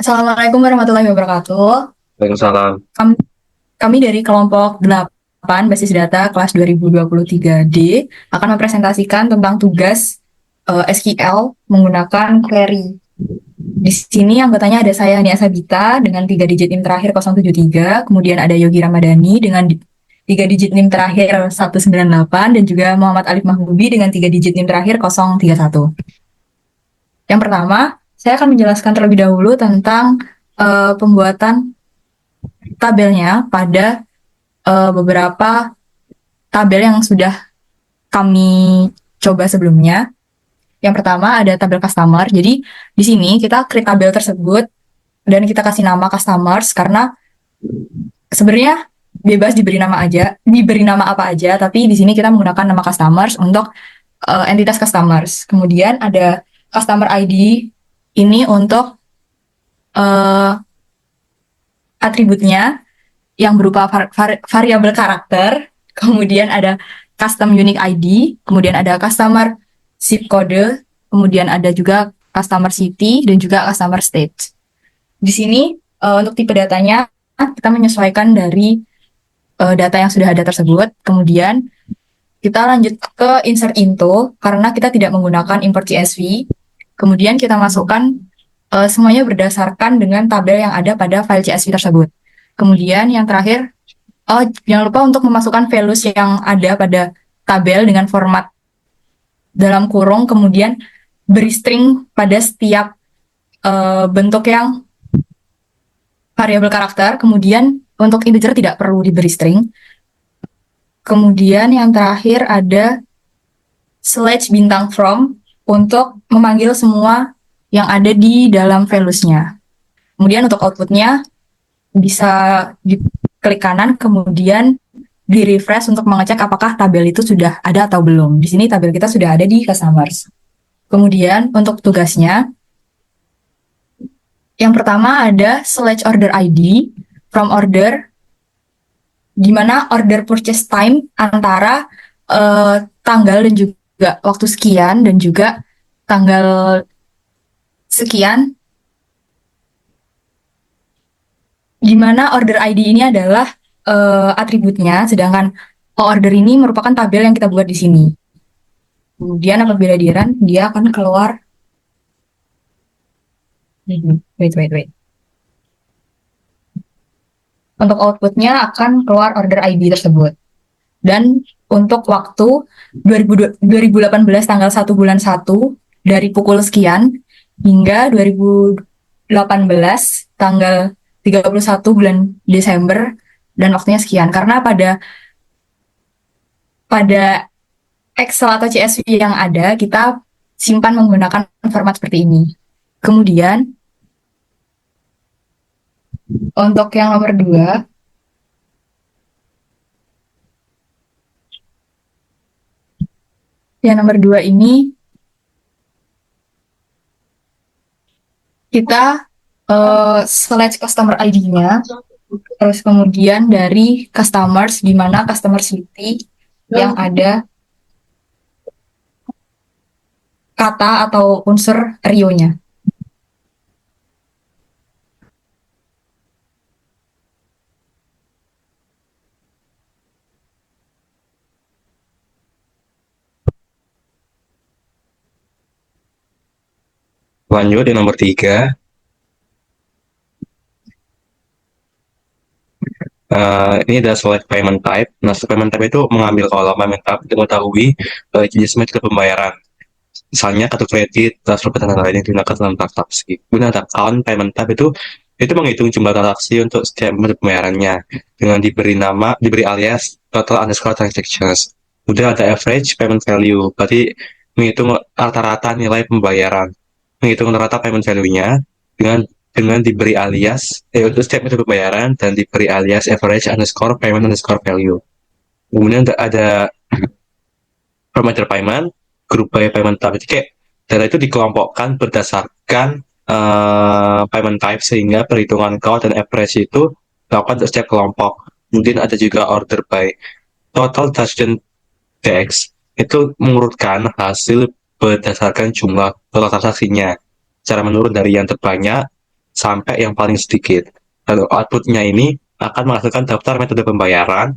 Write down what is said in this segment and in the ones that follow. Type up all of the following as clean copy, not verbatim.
Assalamualaikum warahmatullahi wabarakatuh. Waalaikumsalam. Kami, kami dari kelompok 8 Basis Data kelas 2023D akan mempresentasikan tentang tugas SQL menggunakan query. Di sini anggotanya ada saya, Nia Sabita, dengan 3 digit NIM terakhir 073, kemudian ada Yogi Ramadhani dengan 3 digit NIM terakhir 198, dan juga Muhammad Alif Mahbubi dengan 3 digit NIM terakhir 031. Yang pertama, saya akan menjelaskan terlebih dahulu tentang pembuatan tabelnya pada beberapa tabel yang sudah kami coba sebelumnya. Yang pertama ada tabel customer. Jadi di sini kita create tabel tersebut dan kita kasih nama customers karena sebenarnya bebas diberi nama aja, diberi nama apa aja, tapi di sini kita menggunakan nama customers untuk entitas customers. Kemudian ada customer ID ini untuk atributnya yang berupa variabel karakter, kemudian ada custom unique ID, kemudian ada customer zip code, kemudian ada juga customer city dan juga customer state. Di sini untuk tipe datanya kita menyesuaikan dari data yang sudah ada tersebut. Kemudian kita lanjut ke insert into karena kita tidak menggunakan import CSV. Kemudian kita masukkan semuanya berdasarkan dengan tabel yang ada pada file CSV tersebut. Kemudian yang terakhir, jangan lupa untuk memasukkan values yang ada pada tabel dengan format dalam kurung, kemudian beri string pada setiap bentuk yang variabel karakter, kemudian untuk integer tidak perlu diberi string. Kemudian yang terakhir ada slash bintang from untuk memanggil semua yang ada di dalam values-nya. Kemudian untuk output-nya bisa diklik kanan, kemudian di refresh untuk mengecek apakah tabel itu sudah ada atau belum. Di sini tabel kita sudah ada di customers. Kemudian untuk tugasnya, yang pertama ada select order ID from order, di mana order purchase time antara tanggal dan juga waktu sekian dan juga tanggal sekian, di mana order ID ini adalah atributnya, sedangkan order ini merupakan tabel yang kita buat di sini. Kemudian apabila di run, dia akan keluar. Wait. Untuk outputnya akan keluar order ID tersebut. Dan untuk waktu 2018 tanggal 1 bulan 1 dari pukul sekian hingga 2018 tanggal 31 bulan Desember dan waktunya sekian. Karena pada Excel atau CSV yang ada, kita simpan menggunakan format seperti ini. Kemudian, untuk yang nomor 2, ini kita select customer ID-nya, terus kemudian dari customers, di mana customer city yang ada kata atau unsur Rio-nya. Lanjut di nomor 3. Ini adalah select payment type. Nah, select payment type itu mengambil kolom payment type untuk mengetahui jenis metode pembayaran. Misalnya kartu kredit, transfer ke dan lain yang digunakan dalam transaksi. Guna account payment type itu menghitung jumlah transaksi untuk setiap metode pembayarannya dengan diberi alias total underscore transactions. Kemudian ada average payment value, berarti menghitung rata-rata nilai pembayaran. Menghitung rata payment value-nya dengan diberi alias untuk setiap metode pembayaran dan diberi alias average underscore payment underscore value. Kemudian ada parameter payment, grup by payment type. Jadi kayak data itu dikelompokkan berdasarkan payment type sehingga perhitungan count dan average itu dilakukan untuk setiap kelompok. Kemudian ada juga order by total transaction DX, itu mengurutkan hasil berdasarkan jumlah total transaksinya secara menurun dari yang terbanyak sampai yang paling sedikit. Lalu outputnya ini akan menghasilkan daftar metode pembayaran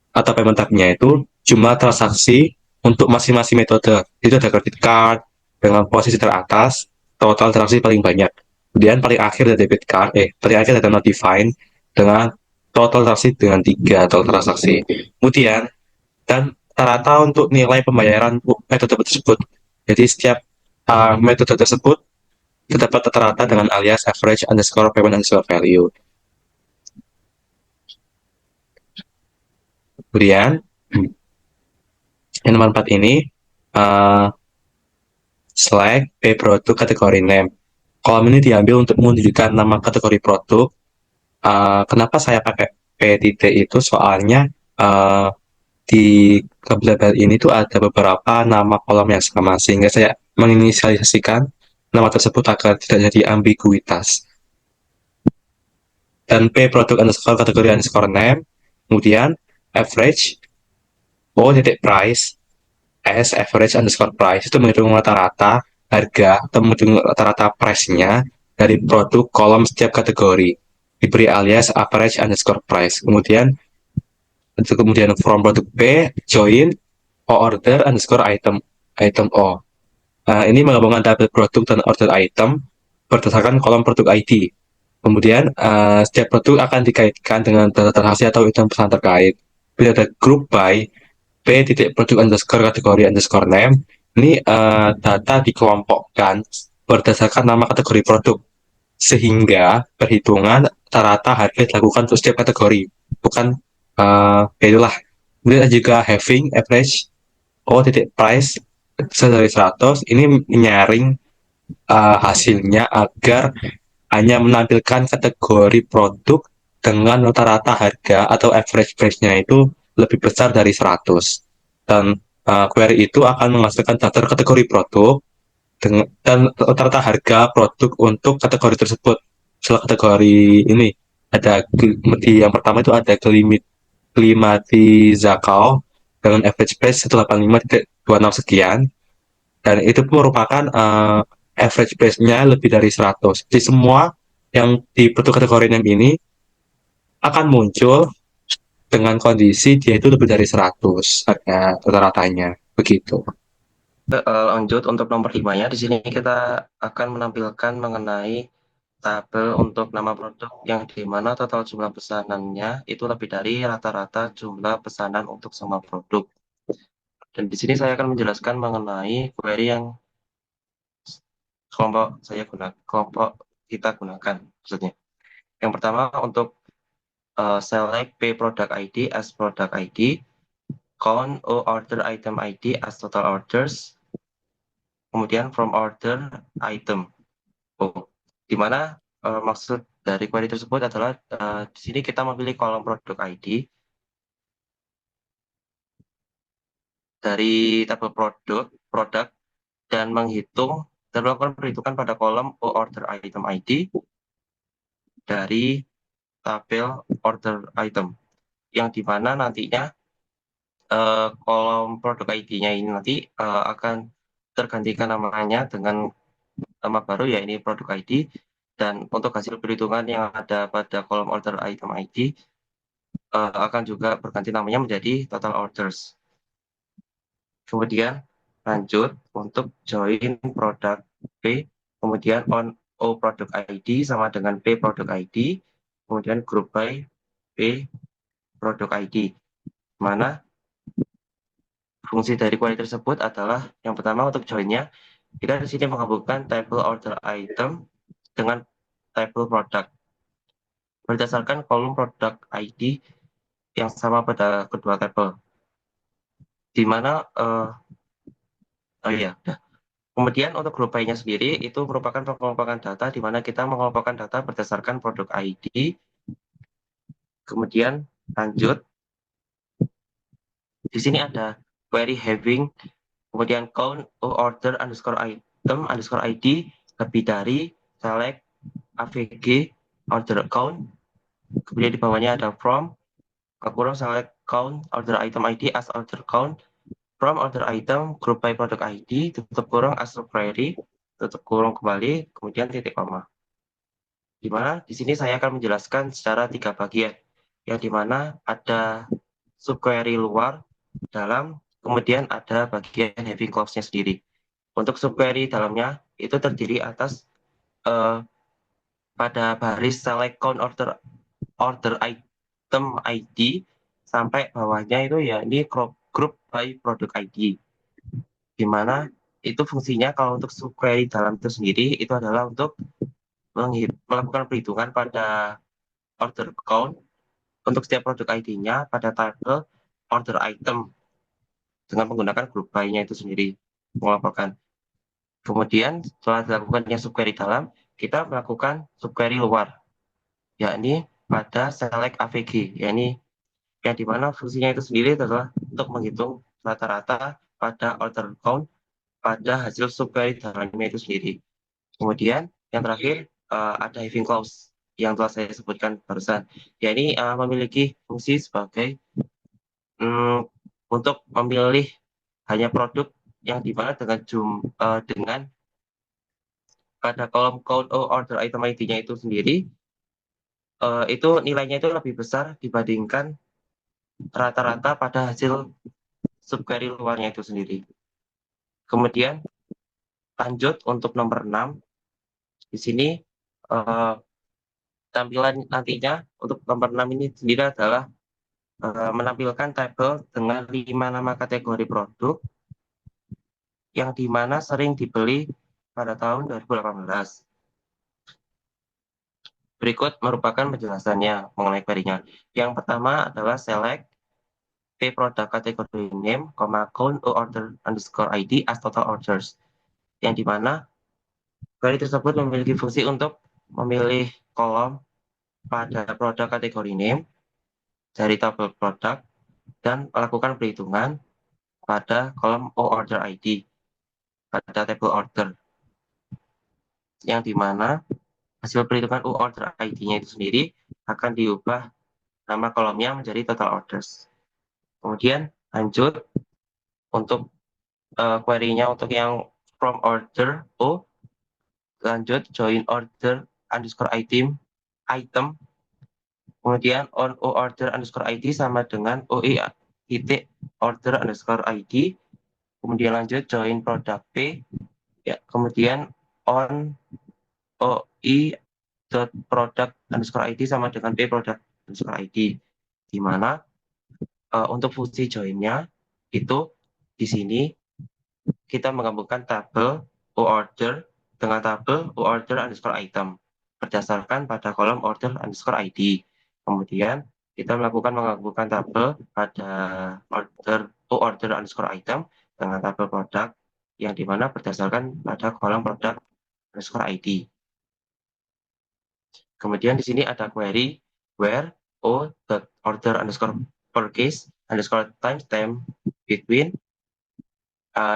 atau payment type-nya itu jumlah transaksi untuk masing-masing metode. Itu ada credit card dengan posisi teratas, total transaksi paling banyak. Kemudian paling akhir ada debit card, paling akhir ada notify dengan total transaksi dengan 3 total transaksi. Kemudian, dan rata untuk nilai pembayaran metode tersebut. Jadi setiap metode tersebut terdapat rata-rata dengan alias average underscore payment underscore value. Kemudian, yang nomor 4 ini, uh, select P produk kategori name. Kolom ini diambil untuk menunjukkan nama kategori produk. Kenapa saya pakai P titik itu? Soalnya di label ini tuh ada beberapa nama kolom yang sama, sehingga saya menginisialisasikan nama tersebut agar tidak jadi ambiguitas. Dan P produk underscore kategori underscore name, kemudian average, O titik price, S average underscore price itu menghitung rata-rata harga atau menghitung rata-rata price-nya dari produk kolom setiap kategori diberi alias average underscore price. Kemudian from produk B join O order underscore item O. Ini menggabungkan tabel produk dan order item berdasarkan kolom produk ID. Kemudian setiap produk akan dikaitkan dengan data transaksi atau item pesan terkait. Kemudian ada group by P titik produk underscore kategori underscore name. Ini data dikelompokkan berdasarkan nama kategori produk, sehingga perhitungan rata-rata harga dilakukan untuk setiap kategori, bukan itulah. Kemudian ada juga having average O titik price dari 100, ini menyaring hasilnya agar hanya menampilkan kategori produk dengan rata-rata harga atau average price-nya itu lebih besar dari 100. Dan query itu akan menghasilkan daftar kategori produk dan rata-rata harga produk untuk kategori tersebut. Setelah kategori ini ada di yang pertama itu ada Klimatizakau dengan average price 185,26 sekian, dan itu merupakan average price-nya lebih dari 100. Jadi semua yang di produk kategori name ini akan muncul dengan kondisi dia itu lebih dari 100 harga rata-ratanya. Begitu. Lanjut untuk nomor 5-nya, di sini kita akan menampilkan mengenai tabel untuk nama produk yang di mana total jumlah pesanannya itu lebih dari rata-rata jumlah pesanan untuk semua produk. Dan di sini saya akan menjelaskan mengenai query yang kelompok kita gunakan maksudnya. Yang pertama untuk select P product ID as product ID, count O order item ID as total orders, kemudian from order item. Di mana maksud dari query tersebut adalah di sini kita memilih kolom produk ID dari tabel produk dan melakukan perhitungan pada kolom O order item ID dari tabel order item, yang di mana nantinya kolom produk ID-nya ini nanti akan tergantikan namanya dengan nama baru, ya ini produk ID, dan untuk hasil perhitungan yang ada pada kolom order item ID akan juga berganti namanya menjadi total orders. Kemudian lanjut untuk join produk P, kemudian on O produk ID sama dengan P produk ID, kemudian group by P produk ID, mana fungsi dari query tersebut adalah yang pertama untuk join-nya, kita di sini menggabungkan table order item dengan table product berdasarkan kolom produk ID yang sama pada kedua table, di mana kemudian untuk group by-nya sendiri itu merupakan pengelompokan data di mana kita mengelompokkan data berdasarkan produk ID. Kemudian lanjut, di sini ada query having, kemudian count order underscore item underscore ID lebih dari select avg order count, kemudian di bawahnya ada from kurang select count order item ID as order count from order item group by product ID tutup kurung as query tutup kurung kembali, kemudian titik koma. di mana di sini saya akan menjelaskan secara 3 bagian, yang di mana ada subquery luar, dalam, kemudian ada bagian having clause-nya sendiri. Untuk subquery dalamnya itu terdiri atas pada baris select count order item ID sampai bawahnya itu ya ini group by product ID, di mana itu fungsinya kalau untuk subquery dalam itu sendiri itu adalah untuk melakukan perhitungan pada order count untuk setiap produk ID-nya pada tabel order item dengan menggunakan group by-nya itu sendiri melaporkan. Kemudian setelah dilakukannya subquery dalam, kita melakukan subquery luar, yakni pada select AVG, yakni yang dimana fungsinya itu sendiri adalah untuk menghitung rata-rata pada order count pada hasil subquery dalamnya itu sendiri. Kemudian yang terakhir ada having clause yang telah saya sebutkan barusan, yakni memiliki fungsi sebagai untuk memilih hanya produk yang dimana dengan pada kolom count order item ID-nya itu sendiri itu nilainya itu lebih besar dibandingkan rata-rata pada hasil subquery luarnya itu sendiri. Kemudian lanjut untuk nomor 6, di sini tampilan nantinya untuk nomor 6 ini sendiri adalah menampilkan tabel dengan 5 nama kategori produk yang dimana sering dibeli pada tahun 2018. Berikut merupakan penjelasannya mengenai query-nya. Yang pertama adalah select P product category name, count order underscore ID as total orders. Yang dimana query tersebut memiliki fungsi untuk memilih kolom pada produk kategori name dari tabel produk dan melakukan perhitungan pada kolom order ID pada table order. Yang dimana hasil perhitungan order ID-nya itu sendiri akan diubah nama kolomnya menjadi total orders. Kemudian lanjut untuk query-nya untuk yang from order O, lanjut join order underscore item, kemudian on O order underscore ID sama dengan OI titik order underscore ID, kemudian lanjut join product P, ya, kemudian on OI dot product underscore ID sama dengan P product underscore ID, di mana untuk fungsi join-nya itu di sini kita menggabungkan tabel order dengan tabel order underscore item berdasarkan pada kolom order underscore ID. Kemudian kita melakukan menggabungkan tabel pada order underscore item dengan tabel produk yang dimana berdasarkan pada kolom produk underscore ID. Kemudian di sini ada query where order underscore purchase underscore timestamp between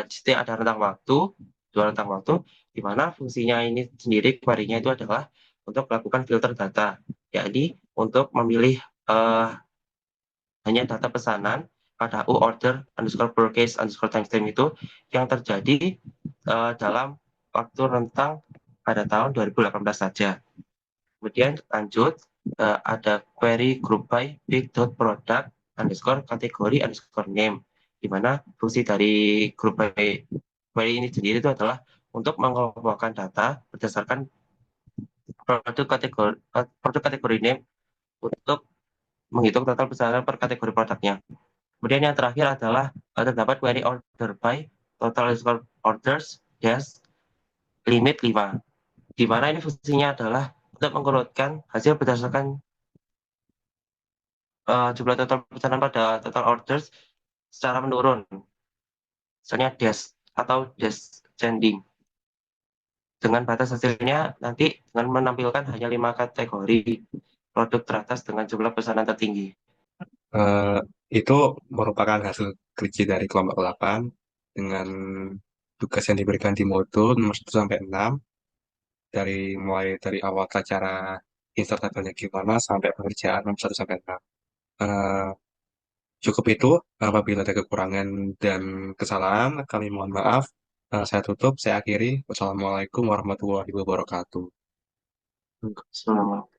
jadi ada rentang waktu, dua rentang waktu, di mana fungsinya ini sendiri, query-nya itu adalah untuk melakukan filter data, yakni untuk memilih hanya data pesanan pada order underscore purchase underscore timestamp itu yang terjadi dalam waktu rentang pada tahun 2018 saja. Kemudian lanjut, ada query group by big.product underscore kategori underscore name, di mana fungsi dari group by query ini sendiri itu adalah untuk mengelompokkan data berdasarkan produk kategori name untuk menghitung total pesanan per kategori produknya. Kemudian yang terakhir adalah terdapat query order by total orders yes limit 5, di mana ini fungsinya adalah untuk mengurutkan hasil berdasarkan jumlah total pesanan pada total orders secara menurun, misalnya dash atau descending, dengan batas hasilnya nanti dengan menampilkan hanya 5 kategori produk teratas dengan jumlah pesanan tertinggi. Itu merupakan hasil kerja dari kelompok 8 dengan tugas yang diberikan di modul nomor 1 sampai 6, mulai dari awal cara insert tabelnya gimana sampai pengerjaan nomor 1 sampai 6. Eh, Cukup itu. Apabila ada kekurangan dan kesalahan, kami mohon maaf. Saya tutup, saya akhiri. Wassalamualaikum warahmatullahi wabarakatuh. Selamat.